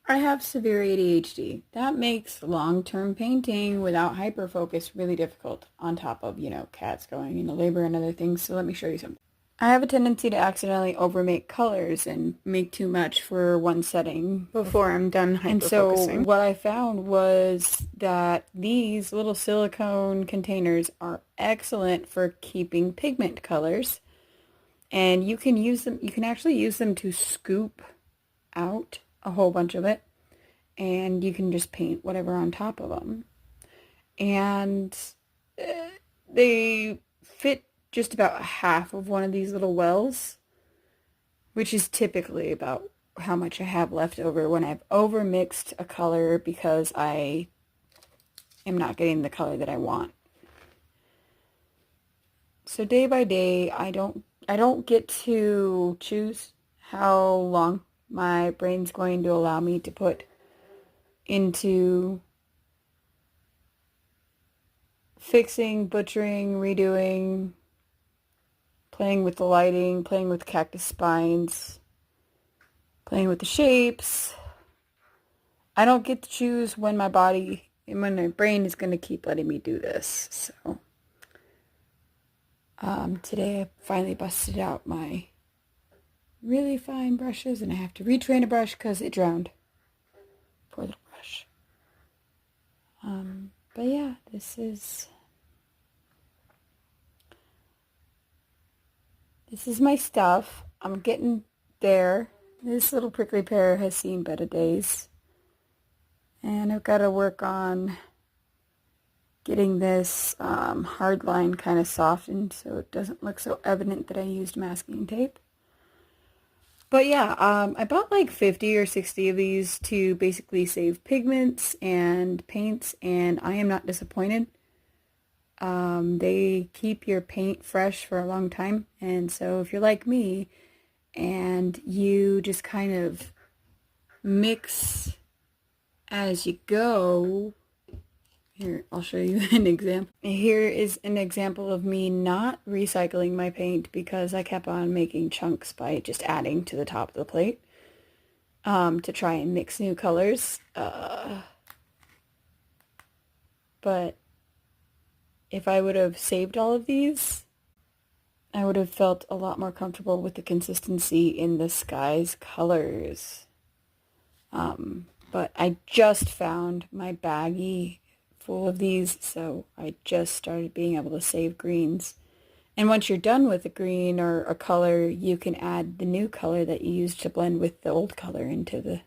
I have severe ADHD. That makes long-term painting without hyperfocus really difficult, on top of, cats going into labor and other things. So let me show you something. I have a tendency to accidentally overmake colors and make too much for one setting before I'm done hyperfocusing. And so what I found was that these little silicone containers are excellent for keeping pigment colors. And you can actually use them to scoop out a whole bunch of it, and you can just paint whatever on top of them. And they fit just about half of one of these little wells, which is typically about how much I have left over when I've overmixed a color because I am not getting the color that I want. So day by day, I don't get to choose how long my brain's going to allow me to put into fixing, butchering, redoing, playing with the lighting, playing with cactus spines, playing with the shapes. I don't get to choose when my body and when my brain is going to keep letting me do this. So today I finally busted out my really fine brushes, and I have to retrain a brush because it drowned. Poor little brush. But yeah, this is my stuff. I'm getting there. This little prickly pear has seen better days. And I've got to work on getting this hard line kind of softened so it doesn't look so evident that I used masking tape. But yeah, I bought like 50 or 60 of these to basically save pigments and paints, and I am not disappointed. They keep your paint fresh for a long time, and so if you're like me and you just kind of mix as you go, here, I'll show you an example. Here is an example of me not recycling my paint because I kept on making chunks by just adding to the top of the plate to try and mix new colors. But if I would have saved all of these, I would have felt a lot more comfortable with the consistency in the sky's colors. But I just found my baggie full of these, so I just started being able to save greens. And once you're done with a green or a color, you can add the new color that you used to blend with the old color into the